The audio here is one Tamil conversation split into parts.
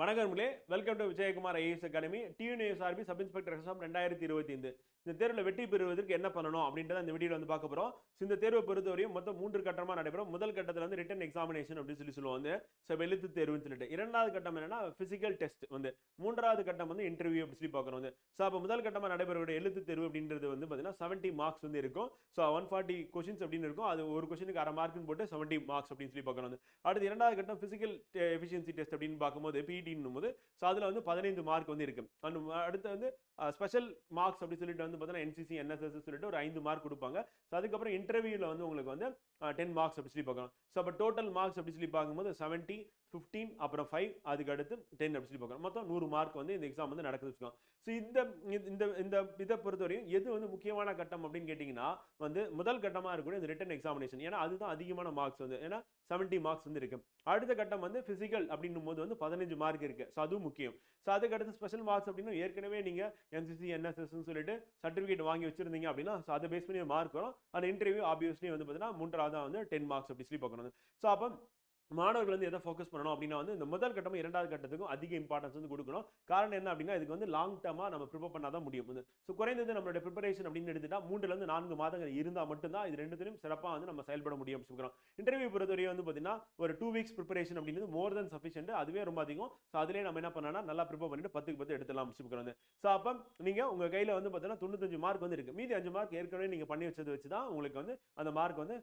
வணக்கங்களே, welcome to Vijayakumar IAS academy. TNUSRB sub inspector exam 2025. இந்த தேர்வில் வெற்றி பெறுவதற்கு என்ன பண்ணணும் அப்படின்றத இந்த வீடியோல வந்து பார்க்க போறோம். இந்த தேர்வை பொறுத்தவரையும் மொத்தம் 3 கட்டமா நடைபெறும். முதல் கட்டத்துல வந்து ரிட்டன் எக்ஸாமினேஷன் அப்படின்னு சொல்லுவாங்க. எழுத்து தேர்வுன்னு சொல்லிட்டு. இரண்டாவது கட்டம் என்னன்னா பிசிக்கல் டெஸ்ட் வந்து. மூன்றாவது கட்டம் வந்து இன்டர்வியூ அப்படி சொல்லி பார்க்கணும் வந்து. ஸோ அப்போ முதல் கட்டமா நடைபெறக்கூடிய எழுத்து தேர்வு அப்படின்றது வந்து பார்த்தீங்கன்னா 70 மார்க்ஸ் வந்து இருக்கும். ஸோ 140 கொஸ்டின்ஸ் அப்படின்னு இருக்கும். அது ஒரு கொஸ்டினுக்கு அரை மார்க்னு போட்டு 70 மார்க்ஸ் அப்படின்னு சொல்லி பார்க்கணும் வந்து. அடுத்து இரண்டாவது கட்டம் பிசிக்கல் எஃபிஷியன்சி டெஸ்ட் அப்படின்னு பார்க்கும்போது பிஇடின்னும் போது ஸோ அதில் வந்து 15 மார்க் வந்து இருக்கு. அடுத்து வந்து ஸ்பெஷல் மார்க்ஸ் அப்படி சொல்லிட்டு வந்து பார்த்தீங்கன்னா என்சிசி என்எஸ்எஸ் சொல்லிட்டு ஒரு 5 மார்க் கொடுப்பாங்க. ஸோ அதுக்கப்புறம் இன்டர்வியூல வந்து உங்களுக்கு வந்து 10 மார்க்ஸ் அப்படி சொல்லி பார்க்கணும். ஸோ அப்போ டோட்டல் மார்க்ஸ் அப்படி சொல்லி பார்க்கும்போது 70, 15 அப்புறம் 5 அதுக்கு அடுத்து 10 அப்படி சொல்லி பார்க்கணும். மொத்தம் 100 மார்க் வந்து இந்த எக்ஸாம் வந்து நடக்குது வச்சுக்கோங்க. ஸோ இந்த இதை பொறுத்தவரையும் எது வந்து முக்கியமான கட்டம் அப்படின்னு கேட்டிங்கன்னா வந்து முதல் கட்டமாக இருக்கக்கூடிய இந்த ரிட்டன் எக்ஸாமினேஷன். ஏன்னா அதுதான் அதிகமான மார்க்ஸ் வந்து. ஏன்னா 70 மார்க்ஸ் வந்து இருக்கு. அடுத்த கட்டம் வந்து பிசிக்கல் அப்படின்னும் போது வந்து 15 மார்க் இருக்கு. ஸோ அதுவும் முக்கியம். ஸோ அதுக்கு அடுத்து ஸ்பெஷல் மார்க்ஸ் அப்படின்னு ஏற்கனவே நீங்க என்சிசி என்எஸ்எஸ் சொல்லிட்டு சர்டிஃபிகேட் வாங்கி வச்சிருந்தீங்க அப்படின்னா ஸோ அதை பேஸ் பண்ணி மார்க் வரும். அந்த இன்டர்வியூ ஆப்வியஸ்லி வந்து பார்த்தீங்கன்னா மூன்றாவது வந்து 10 மார்க்ஸ் அப்படி சொல்லி பார்க்கணும். ஸோ அப்போ மாணவர்கள் வந்து எதை ஃபோக்கஸ் பண்ணணும் அப்படின்னா வந்து இந்த முதல் கட்டமும் இரண்டாவது கட்டத்துக்கும் அதிக இம்பார்ட்டன்ஸ் வந்து கொடுக்கணும். காரணம் என்ன அப்படின்னா இதுக்கு வந்து லாங் டர்மா நம்ம ப்ரிப்பேர் பண்ணாதான் முடியும். ஸோ குறைந்தது நம்மளுடைய ப்ரிப்பரேஷன் அப்படின்னு எடுத்துட்டா 3 to 4 மாதங்கள் இருந்தால் மட்டும்தான் இது ரெண்டுத்திலும் சிறப்பாக வந்து நம்ம செயல்பட முடியும் சொல்கிறோம். இன்டர்வியூ பொறுத்தவரை வந்து பார்த்தீங்கன்னா ஒரு 2 வீக்ஸ் ப்ரிப்பரேஷன் அப்படின்றது மோர் தென் சஃபிஷியன்ட். அதுவே ரொம்ப அதிகம். ஸோ அதிலே நம்ம என்ன பண்ணலாம், நல்லா ப்ரிப்பேர் பண்ணிட்டு 10க்கு 10 எடுத்துலாம் சொல்கிறோம். ஸோ அப்போ நீங்கள் உங்கள் கையில் வந்து பார்த்தீங்கன்னா 95 மார்க் வந்து இருக்கு. மீதி 5 மார்க் ஏற்கனவே நீங்கள் பண்ணி வச்சதை வச்சு தான் உங்களுக்கு வந்து அந்த மார்க் வந்து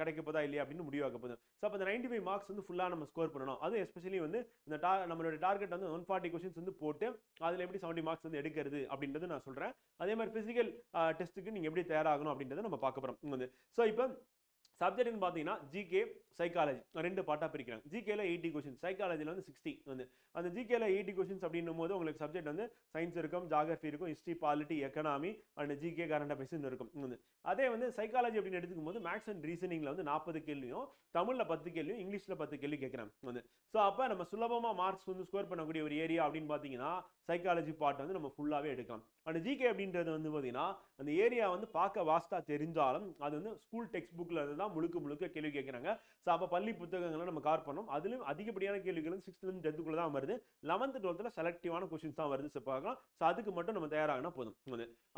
கிடைக்க போதா இல்லையா அப்படின்னு முடிவாக்க போகுது. ஸோ அப்போ அந்த 95 மார்க்ஸ் வந்து ஃபுல்லாக நம்ம ஸ்கோர் பண்ணணும். அது எஸ்பெஷலி வந்து இந்த நம்மளோட டார்கெட் வந்து 140 கொஸ்டின்ஸ் வந்து போட்டு அதில் எப்படி 70 மார்க்ஸ் வந்து எடுக்கிறது அப்படின்றது நான் சொல்றேன். அதே மாதிரி பிசிக்கல் டெஸ்ட்டுக்கு நீங்க எப்படி தயாராகணும் அப்படின்றத நம்ம பார்க்க போறோம். ஸோ இப்போ சப்ஜெக்ட்னு பார்த்தீங்கன்னா ஜிகே சைக்காலஜி 2 பார்ட்டாக பிரிக்கிறாங்க. ஜிகேல 80 கொஸ்டின்ஸ், சைக்காலஜியில் வந்து 60 வந்து. அந்த ஜிகேல 80 கொஸ்டின்ஸ் அப்படின்னும் போது உங்களுக்கு சப்ஜெக்ட் வந்து சயின்ஸ் இருக்கும், ஜாகிரபி இருக்கும், history, polity, economy and GK current affairs இருக்கும். அதே வந்து சைக்காலஜி அப்படின்னு எடுத்துக்கும் போது மேக்ஸ் அண்ட் ரீசனிங்ல வந்து 40 கேள்வியும், தமிழ்ல 10 கேள்வியும், இங்கிலீஷ்ல 10 கேள்வி கேட்குறாங்க. ஸோ அப்போ நம்ம சுலபமாக மார்க்ஸ் வந்து ஸ்கோர் பண்ணக்கூடிய ஒரு ஏரியா அப்படின்னு பார்த்தீங்கன்னா சைக்காலஜி பார்ட் வந்து நம்ம ஃபுல்லாகவே எடுக்கலாம். அண்ட் ஜிகே அப்படின்றது வந்து பார்த்தீங்கன்னா அந்த ஏரியா வந்து பார்க்க வாஸ்டா தெரிஞ்சாலும் அது வந்து ஸ்கூல் டெக்ஸ்ட் புக்ல இருந்து தான் முழுக்க கேள்வி கேட்குறாங்க. ஸோ அப்போ பள்ளி புத்தகங்களை நம்ம கவர் பண்ணோம். அதுலயும் அதிகப்படியான கேள்விகள் 6th and 10th தான் வருது. 11th 12th செலக்டிவான கொஸ்டின்ஸ் தான் வருது. பார்க்கலாம். ஸோ அதுக்கு மட்டும் நம்ம தயாராகினா போதும்.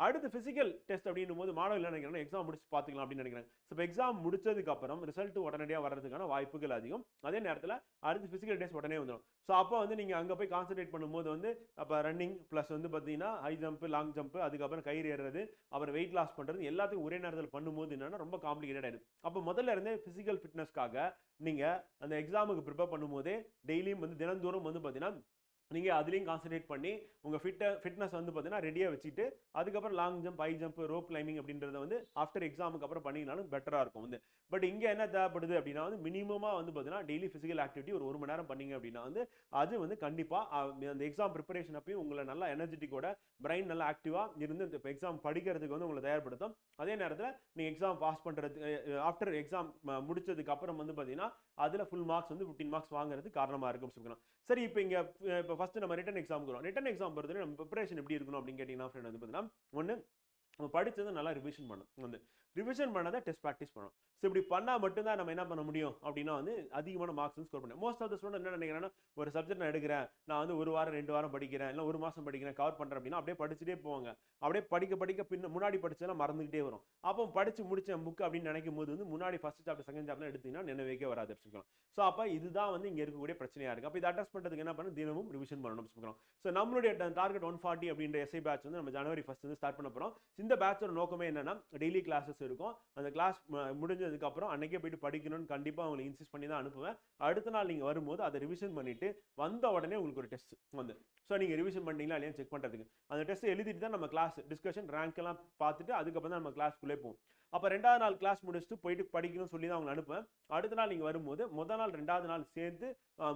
அடுத்து பிசிக்கல் டெஸ்ட் அப்படின்னும் போது மாணவர்கள் என்ன நினைக்கிறாங்க, எக்ஸாம் முடிச்சு பார்த்துக்கலாம் அப்படின்னு நினைக்கிறாங்க. ஸோ எக்ஸாம் முடிச்சதுக்கு அப்புறம் ரிசல்ட் உடனடியாக வர்றதுக்கான வாய்ப்புகள் அதிகம். அதே நேரத்தில் அடுத்து பிசிக்கல் டெஸ்ட் உடனே வந்துடும். ஸோ அப்போ வந்து நீங்க அங்கே போய் கான்சன்ட்ரேட் பண்ணும்போது வந்து அப்போ ரன்னிங் ப்ளஸ் வந்து பார்த்தீங்கன்னா ஹை ஜம்ப், லாங் ஜம்ப், அதுக்கப்புறம் கயிறு ஏறுறது, அப்புறம் வெயிட் லாஸ் பண்றது எல்லாத்தையும் ஒரே நேரத்தில் பண்ணும்போது என்னன்னா ரொம்ப காம்ப்ளிகேட்டட் ஆயிடும். அப்போ முதல்ல இருந்தே பிசிக்கல் ஃபிட்னஸ்க்காக நீங்க அந்த எக்ஸாமுக்கு ப்ரிப்பேர் பண்ணும்போதே டெய்லியும் வந்து தினந்தோறும் வந்து பார்த்தீங்கன்னா நீங்கள் அதுலேயும் கான்சன்ட்ரேட் பண்ணி உங்கள் ஃபிட்னஸ் வந்து பார்த்தீங்கன்னா ரெடியாக வச்சுட்டு அதுக்கப்புறம் long jump, high jump, rope climbing அப்படின்றத வந்து ஆஃப்டர் எக்ஸாமுக்கு அப்புறம் பண்ணிங்கனாலும் பெட்டராக இருக்கும். பட் இங்கே என்ன தேவைப்படுது அப்படின்னா வந்து மினிமமாக வந்து பார்த்தீங்கன்னா டெய்லி ஃபிசிக்கல் ஆக்டிவிட்டி ஒரு 1 மணி நேரம் பண்ணீங்க அப்படின்னா வந்து அது வந்து கண்டிப்பாக அந்த எக்ஸாம் ப்ரிப்பரேஷன் அப்பயும் உங்களை நல்லா எனர்ஜெட்டிக்கோட பிரைன் நல்லா ஆக்டிவாக இருந்து இந்த எக்ஸாம் படிக்கிறதுக்கு வந்து உங்களை தயார்படுத்தும். அதே நேரத்தில் நீங்கள் எக்ஸாம் பாஸ் பண்ணுறது ஆஃப்டர் எக்ஸாம் முடிச்சதுக்கு அப்புறம் வந்து பார்த்தீங்கன்னா அதில் ஃபுல் மார்க்ஸ் வந்து 15 மார்க்ஸ் வாங்குறது காரணமாக இருக்கும் சொல்லலாம். சரி, இப்போ ஃபர்ஸ்ட் நம்ம ரிட்டன் எக்ஸாம் எக்ஸாம் பொறுத்தவரை நம்ம ப்ரிப்பரேஷன் எப்படி இருக்கணும் அப்படின்னு கேட்டீங்கன்னா ஃப்ரெண்ட் வந்து பார்த்தீங்கன்னா ஒன்று நம்ம படிச்சதை நல்லா ரிவிஷன் பண்ணணும். ரிவிஷன் பண்ணதை டெஸ்ட் ப்ராக்டிஸ் பண்ணணும். ஸோ இப்படி பண்ணால் மட்டும்தான் நம்ம என்ன பண்ண முடியும் அப்படின்னா வந்து அதிகமான மார்க்ஸ் ஸ்கோர் பண்ணணும். மோஸ்ட் ஆஃப் த ஸ்டூடெண்ட் என்ன நினைக்கிறேன்னா ஒரு சப்ஜெக்ட் நான் எடுக்கிறேன், நான் வந்து 1 வாரம் 2 வாரம் படிக்கிறேன், இல்லை 1 மாதம் படிக்கிறேன், கவர் பண்ணுறேன் அப்படின்னா அப்படியே படிச்சுட்டே போவாங்க. அப்படியே படிக்க முன்னாடி படிச்சதெல்லாம் மறந்துகிட்டே வரும். அப்போ படிச்சு முடிச்ச புக் அப்படின்னு நினைக்கும் போது வந்து முன்னாடி ஃபர்ஸ்ட் சாப்டர் செகண்ட் சாப்டர் எடுத்தீங்கன்னா நினைவுக்கே வராது வச்சுக்கலாம். ஸோ அப்போ இதுதான் வந்து இங்கே இருக்கக்கூடிய பிரச்சனையா இருக்கு. அப்போ இதை அட்ரஸ் பண்ணுறதுக்கு என்ன பண்ணணும், தினமும் ரிவிஷன் பண்ணணும் வச்சுக்கிறோம். ஸோ நம்மளுடைய டார்கெட் 140 அப்படின்ற எஸ்ஐ பேட்ச் வந்து நம்ம ஜனவரி 1 வந்து ஸ்டார்ட் பண்ண போகிறோம். இந்த பேட்சோட நோக்கமே என்னன்னா டெய்லி கிளாஸஸ் இருக்கும். அந்த கிளாஸ் முடிஞ்சதுக்கு அப்புறம் அன்னைக்கே போயிட்டு படிக்கணும்னு கண்டிப்பா உங்களுக்கு இன்சிஸ்ட் பண்ணி தான் அனுப்புவேன். அடுத்த நாள் நீங்க வரும்போது அதை ரிவிஷன் பண்ணிட்டு வந்த உடனே உங்களுக்கு ஒரு டெஸ்ட் வந்து ஸோ நீங்க ரிவிஷன் பண்ணீங்களா இல்லையா செக் பண்றதுக்கு அந்த டெஸ்ட் எழுதிட்டு தான் நம்ம கிளாஸ் டிஸ்கஷன் ரேங்க் எல்லாம் பார்த்துட்டு அதுக்கப்புறம் தான் நம்ம கிளாஸ்க்குள்ளே போவோம். அப்போ 2வது நாள் கிளாஸ் முடிச்சுட்டு போயிட்டு படிக்கணும்னு சொல்லி தான் அவங்க அனுப்புவேன். அடுத்த நாள் நீங்க வரும்போது முதல் நாள் 2வது நாள் சேர்த்து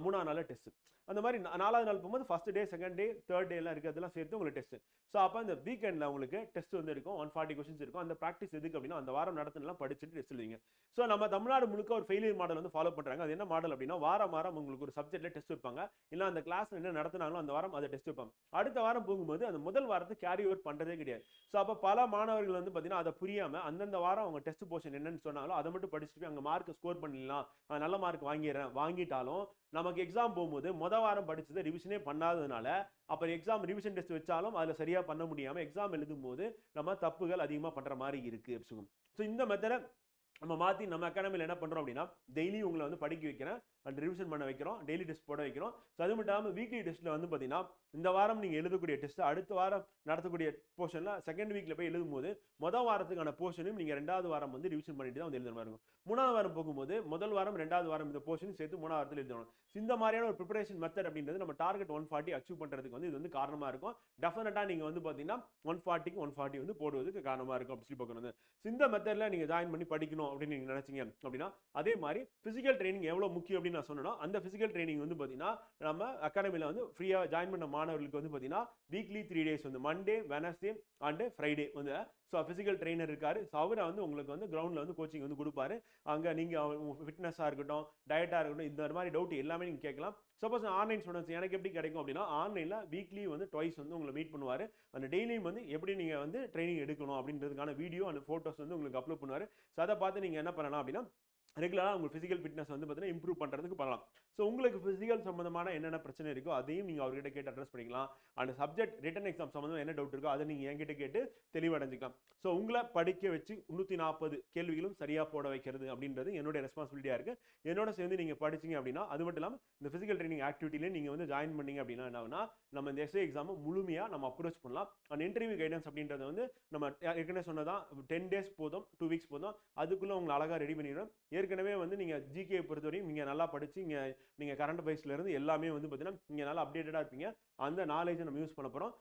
3ஆவது நாள் டெஸ்ட். அந்த மாதிரி 4வது நாள் போகும்போது first day, second day, third day எல்லாம் இருக்கிறதெல்லாம் சேர்த்து உங்களுக்கு டெஸ்ட். ஸோ அப்போ அந்த வீக்கெண்டில் உங்களுக்கு டெஸ்ட் வந்து இருக்கும். 140 கொஸ்டின்ஸ் இருக்கும். அந்த ப்ராக்டிஸ் எதுக்கு அப்படின்னா அந்த வாரம் நடத்தினெல்லாம் படிச்சுட்டு டெஸ்ட் எழுதிங்க. ஸோ நம்ம தமிழ்நாடு முழுக்க ஒரு ஃபெயிலியர் மாடல் வந்து ஃபாலோ பண்ணுறாங்க. அது என்ன மாடல் அப்படின்னா வாரம் உங்களுக்கு ஒரு சப்ஜெக்ட்ல டெஸ்ட் வைப்பாங்க. இல்லை அந்த கிளாஸ் என்ன நடத்தினாங்களோ அந்த வாரம் அதை டெஸ்ட் வைப்பாங்க. அடுத்த வாரம் போகும்போது அந்த முதல் வாரத்தை கேரி ஓவர் பண்ணுறதே கிடையாது. ஸோ அப்போ பல மாணவர்கள் வந்து பார்த்தீங்கன்னா அதை புரியாமல் அந்தந்த வாரம் அவங்க டெஸ்ட் போர்ஷன் என்னன்னு சொன்னாலும் அதை மட்டும் படிச்சுட்டு போய் அங்கே மார்க் ஸ்கோர் பண்ணிடலாம், நல்ல மார்க் வாங்கிடுறேன், வாங்கிட்டாலும் நமக்கு எக்ஸாம் போகும்போது வாரம் படிச்சதை ரிவிஷனே பண்ணாததுனால அப்புறம் எக்ஸாம் ரிவிஷன் டெஸ்ட் வச்சாலும் அதில் சரியா பண்ண முடியாம எக்ஸாம் எழுதும் போது நம்ம தப்புகள் அதிகமாக பண்ற மாதிரி இருக்கு. ஸோ இந்த மெத்தடை நம்ம மாற்றி நம்ம அகாடமியில் என்ன பண்ணுறோம் அப்படின்னா டெய்லி உங்களை வந்து படிக்க வைக்கிறேன் அண்ட் ரிவிஷன் பண்ண வைக்கிறோம், டெய்லி டெஸ்ட் போட வைக்கிறோம். ஸோ அது மட்டும் இல்லாமல் வீக்லி டெஸ்ட்டில் வந்து பார்த்தீங்கன்னா இந்த வாரம் நீங்கள் எழுதக்கூடிய டெஸ்ட் அடுத்த வாரம் நடத்தக்கூடிய போர்ஷனில் செகண்ட் வீக்கில் போய் எழுதும்போது வாரத்துக்கான போர்ஷனும் நீங்கள் 2வது வாரம் வந்து ரிவிஷன் பண்ணிட்டு தான் வந்து எழுதுற மாதிரி இருக்கும். 3வது வாரம் போகும்போது முதல் வாரம் 2வது வாரம் இந்த போர்ஷனும் சேர்த்து 3வது வாரத்தில் எழுதணும். இந்த மாதிரியான ஒரு ப்ரிப்பரேஷன் மெத்தட் அப்படின்றது நம்ம டார்கெட் 140 அச்சீவ் பண்ணுறதுக்கு வந்து இது வந்து காரணமாக இருக்கும். டெஃபினட்டாக நீங்கள் வந்து பார்த்தீங்கன்னா 140க்கு 140 வந்து போடுவதுக்கு காரணமாக இருக்கும் அப்படின்னு சொல்லி பார்க்கணும். இந்த மெத்தடில் நீங்கள் ஜாயின் பண்ணி படிக்கணும் அப்படின்னு நீங்கள் நினைச்சீங்க அப்படின்னா அதே மாதிரி பிசிக்கல் ட்ரைனிங் எவ்வளோ முக்கியம் அப்படின்னு நான் சொன்னோம். அந்த பிசிக்கல் ட்ரைனிங் வந்து பார்த்தீங்கன்னா நம்ம அகாடமியில் வந்து ஃப்ரீயாக ஜாயின் பண்ண மாணவர்களுக்கு வந்து பார்த்தீங்கன்னா வீக்லி 3 டேஸ் வந்து மண்டே, வெனஸ்டே அண்ட் ஃப்ரைடே வந்து ஸோ ஃபிசிக்கல் ட்ரெயினர் இருக்காரு. ஸோ அவரை வந்து உங்களுக்கு வந்து கிரவுண்டில் வந்து கோச்சிங் வந்து கொடுப்பாரு. அங்கே நீங்கள் ஃபிட்னஸாக இருக்கட்டும், டயட்டாக இருக்கட்டும், இந்த மாதிரி டவுட் எல்லாமே நீங்கள் கேட்கலாம். சப்போஸ் ஆன்லைன் ஸ்டூடெண்ட்ஸ் எனக்கு எப்படி கிடைக்கும் அப்படின்னா ஆன்லைனில் வீக்லி வந்து ட்வைஸ் வந்து உங்களை மீட் பண்ணுவார். அந்த டெய்லியும் வந்து எப்படி நீங்கள் வந்து ட்ரைனிங் எடுக்கணும் அப்படின்றதுக்கான வீடியோ அண்ட் ஃபோட்டோஸ் வந்து உங்களுக்கு அப்லோட் பண்ணுவார். ஸோ அதை பார்த்து நீங்கள் என்ன பண்ணலாம் அப்படின்னா ரெகுலராக உங்களுக்கு ஃபிசிக்கல் ஃபிட்னஸ் வந்து பார்த்தீங்கன்னா இம்ப்ரூவ் பண்ணுறதுக்கு பண்ணலாம். ஸோ உங்களுக்கு ஃபிசிக்கல் சம்மந்தமான என்னென்ன பிரச்சனை இருக்கோ அதையும் நீங்கள் அவர்கிட்ட கேட்டு அட்ரஸ் பண்ணிக்கலாம். அந்த சப்ஜெக்ட் ரிட்டன் எக்ஸாம் சம்மந்தம் என்ன டவுட் இருக்கோ அதை நீங்கள் என்கிட்ட கேட்டு தெளிவடைஞ்சிக்கலாம். ஸோ உங்களை படிக்க வச்சு 340 கேள்விகளும் சரியாக போட வைக்கிறது அப்படின்றது என்னுடைய ரெஸ்பான்சிபிலிட்டியாக இருக்குது. என்னோட சேர்ந்து நீங்கள் படிச்சிங்க அப்படின்னா அது மட்டும் இல்லாமல் இந்த ஃபிசிக்கல் ட்ரைனிங் ஆக்டிவிட்டிலே நீங்கள் வந்து ஜாயின் பண்ணீங்க அப்படின்னா என்ன ஆகுனா நம்ம இந்த எஸ்ஏ எக்ஸாமை முழுமையாக நம்ம அப்ரோச் பண்ணலாம். அந்த இன்டர்வியூ கைடன்ஸ் அப்படின்றத வந்து நம்ம ஏற்கனவே சொன்னதான் 10 டேஸ் போதும், 2 வீக்ஸ் போதும், அதுக்குள்ளே உங்களை அழகாக ரெடி பண்ணிடுறோம். ஏற்கனவே வந்து நீங்கள் ஜிகே பொறுத்தவரையும் நீங்கள் நல்லா படித்து நீங்கள் கரண்ட் அஃபேர்ஸ்லேருந்து எல்லாமே வந்து பார்த்தீங்கன்னா நீங்கள் நல்லா அப்டேட்டடாக இருப்பீங்க. அந்த நாலேஜை நம்ம யூஸ் பண்ண போகிறோம்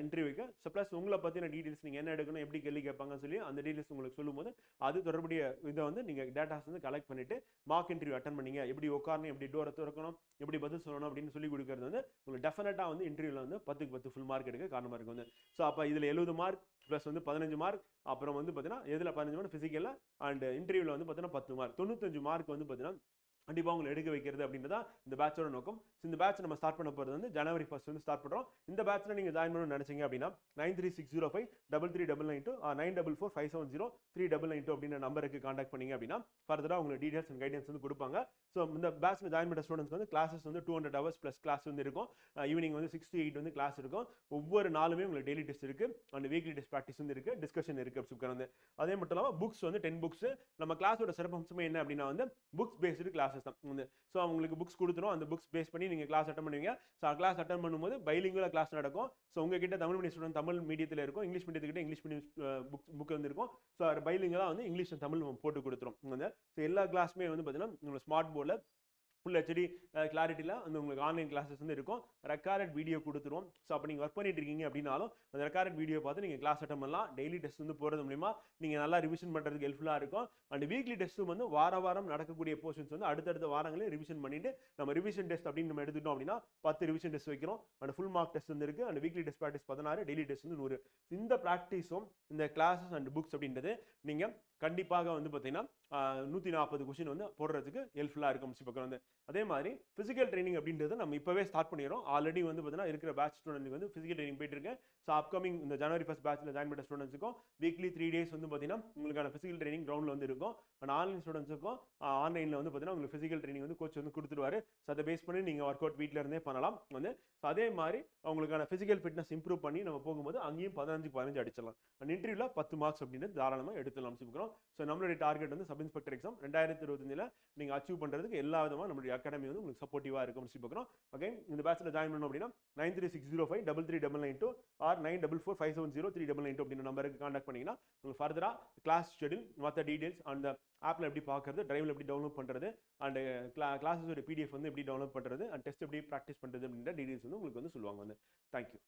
இன்டர்வியூக்கு. ஸோ ப்ளஸ் உங்களை பற்றின டீட்டெயில்ஸ் நீங்கள் என்ன எடுக்கணும், எப்படி கேள்வி கேட்பாங்கன்னு சொல்லி அந்த டீட்டெயில்ஸ் உங்களுக்கு சொல்லும்போது அது தொடர்புடைய இதை வந்து நீங்கள் டேட்டாஸ் வந்து கலெக்ட் பண்ணிவிட்டு மார்க் இன்டர்வியூ அட்டன் பண்ணீங்க, எப்படி உட்காரணும், எப்படி டோரை திறக்கணும், எப்படி பதில் சொல்லணும் அப்படின்னு சொல்லி கொடுக்கறது வந்து உங்களுக்கு டெஃபினட்டாக வந்து இன்டர்வியூவில் வந்து 10க்கு 10 ஃபுல் மார்க் எடுக்க காரணமாக இருக்கும் வந்து. ஸோ அப்போ இதில் 70 மார்க் ப்ளஸ் வந்து 15 மார்க், அப்புறம் வந்து பார்த்தீங்கன்னா எதில் 15 மார்க் ஃபிசிக்கலில் அண்ட் இன்டர்வியூவில் வந்து பார்த்தீங்கன்னா 10 மார்க், 95 மார்க் வந்து பார்த்தீங்கன்னா கண்டிப்பாக உங்களை எடுக்க வைக்கிறது அப்படின்றதா இந்த பேட்சோட நோக்கம். இந்த பேட்ச் நம்ம ஸ்டார்ட் பண்ண போகிறது வந்து ஜனவரி 1 வந்து ஸ்டார்ட் பண்ணுறோம். இந்த பேட்சில் நீங்கள் ஜாயின் பண்ணணும்னு நினைச்சீங்க அப்படின்னா 9360533992 9445703992 அப்படின்ற நம்பருக்கு கான்டாக்ட் பண்ணீங்க அப்படின்னா ஃபர்தராக உங்களுக்கு டீடைல்ஸ் அண்ட் கைடன்ஸ் வந்து கொடுப்பாங்க. ஸோ இந்த பேட்சில் ஜாயின் பண்ண ஸ்டூடெண்ட்ஸ் வந்து கிளாஸஸ் வந்து 200 ஹவர்ஸ் ப்ளஸ் கிளாஸ் வந்து இருக்கும். ஈவினிங் வந்து 6 to 8 வந்து கிளாஸ் இருக்கும். ஒவ்வொரு நாளுமே உங்களுக்கு டெய்லி டெஸ்ட் இருக்குது அண்ட் வீக்லி டெஸ்ட் ப்ராக்டிஸ் வந்து இருக்குது, டிஸ்கஷன் இருக்குது அப்படி வந்து. அதே மட்டும் இல்லாமல் புக்ஸ் வந்து 10 புக்ஸ். நம்ம கிளாஸோட சிறப்பம்சமே என்ன அப்படின்னா வந்து புக்ஸ் பேஸ்டு கிளாஸஸ் தான் வந்து. ஸோ அவங்களுக்கு புக்ஸ் கொடுத்துரும், அந்த புக்ஸ் பேஸ் பண்ணி நீங்கள் கிளாஸ் அட்டன் பண்ணுவீங்க. ஸோ கிளாஸ் அட்டன் பண்ணும்போது பைலிங்குவலாக கிளாஸ் நடக்கும். ஸோ உங்ககிட்ட தமிழ் மீடியம் ஸ்டூடெண்ட் தமிழ் மீடியத்தில் இருக்கும், இங்கிலீஷ் மீடியத்துக்கிட்ட இங்கிலீஷ் மீடியம் புக் வந்து இருக்கும். ஸோ பைலிங்கெல்லாம் வந்து இங்கிலீஷ் தமிழ் போட்டு கொடுத்துரும் வந்து. ஸோ எல்லா கிளாஸுமே வந்து பார்த்தீங்கன்னா உங்களோட ஸ்மார்ட் போர்டில் ஃபுல் ஹெச்டி கிளாரிட்டியில் வந்து உங்களுக்கு ஆன்லைன் கிளாஸஸ் வந்து இருக்கும். ரெக்கார்டட் வீடியோ கொடுத்துருவோம். ஸோ அப்போ நீங்கள் ஒர்க் பண்ணிட்டு இருக்கீங்க அப்படின்னாலும் அந்த ரெக்கார்டட் வீடியோ பார்த்து நீங்கள் கிளாஸ் அட்டன் பண்ணலாம். டெய்லி டெஸ்ட் வந்து போகிறது மூலிமா நீங்கள் நல்லா ரிவிஷன் பண்ணுறதுக்கு ஹெல்ப்ஃபுல்லாக இருக்கும். அண்ட் வீக்லி டெஸ்ட்டும் வந்து வாரம் நடக்கக்கூடிய போர்ஷன்ஸ் வந்து அடுத்தடுத்த வாரங்களே ரிவிஷன் பண்ணிட்டு நம்ம ரிவிஷன் டெஸ்ட் அப்படின்னு நம்ம எடுத்துட்டோம் அப்படின்னா 10 ரிவிஷன் டெஸ்ட் வைக்கிறோம். அண்ட் ஃபுல் மார்க் டெஸ்ட் வந்து இருக்குது. And weekly test practice 16, daily test வந்து 100. இந்த ப்ராக்டிஸும் இந்த கிளாஸஸ் அண்ட் புக்ஸ் அப்படின்றது நீங்கள் கண்டிப்பாக வந்து பார்த்தீங்கன்னா 140 கொஸ்டின் வந்து போடுறதுக்கு ஹெல்ப்ஃபுல்லாக இருக்கும் பக்கம் வந்து. அதே மாதிரி ஃபிசிக்கல் ட்ரைனிங் அப்படின்றத நம்ம இப்போவே ஸ்டார்ட் பண்ணிடுறோம். ஆல்ரெடி வந்து பார்த்தீங்கன்னா இருக்கிற பேட்ச் ஸ்டூடெண்ட்டுக்கு வந்து ஃபிசிக்கல் ட்ரைனிங் போயிட்டு இருக்கு. ஸோ அப்கமிங் இந்த ஜனவரி 1 பேட்சில் ஜாயின் பண்ண ஸ்டூடெண்ட்ஸுக்கும் வீக்லி 3 டேஸ் வந்து பார்த்தீங்கன்னா உங்களுக்கான ஃபிசிக்கல் ட்ரைனிங் கிரவுண்டில் வந்து இருக்கும். அண்ட் ஆன்லைன் ஸ்டூடெண்ட்ஸுக்கும் ஆன்லைனில் வந்து பார்த்தீங்கன்னா உங்களுக்கு ஃபிசிக்கல் ட்ரைனிங் வந்து கோச் வந்து கொடுத்துருவாரு. ஸோ அதை பேஸ் பண்ணி நீங்கள் ஒர்க் அவுட் வீட்டில் இருந்தே பண்ணலாம் வந்து. ஸோ அதே மாதிரி உங்களுக்கான ஃபிசிக்கல் ஃபிட்னஸ் இம்ப்ரூவ் பண்ணி நம்ம போகும்போது அங்கேயும் 15 அடிச்சிடலாம். அண்ட் இன்டர்வியூவில் 10 மார்க்ஸ் அப்படின்னு தாராளமாக எடுத்துலாம் வச்சுக்கிறோம். ஸோ நம்மளுடைய டார்கெட் வந்து சப் இன்ஸ்பெக்டர் எக்ஸாம் 2025 நீங்கள் அச்சீவ் பண்ணுறதுக்கு எல்லா விதமாக நம்மளுடைய அகாடமி வந்து உங்களுக்கு சப்போர்ட்டிவாக இருக்கும் பார்க்குறோம். ஓகே, இந்த பேட்சில் ஜாயின் பண்ணணும் அப்படின்னா 9360533992 ஆர் 9445703992 அப்படின்ற நம்பருக்கு கான்டாக்ட் பண்ணிங்கன்னா உங்களுக்கு ஃபர்தராக கிளாஸ் ஷெடியூல் மற்ற டீடைல்ஸ் அந்த ஆப்பில் எப்படி பார்க்குறது, டிரைவில் எப்படி டவுன்லோட் பண்ணுறது அண்ட் கிளாஸஸோட PDF வந்து எப்படி டவுன்லோட் பண்ணுறது அண்ட் டெஸ்ட் எப்படி ப்ராக்டிஸ் பண்ணுறது அப்படின்ற டீடைல்ஸ் வந்து உங்களுக்கு வந்து சொல்லுவாங்க வந்து. தேங்க்யூ.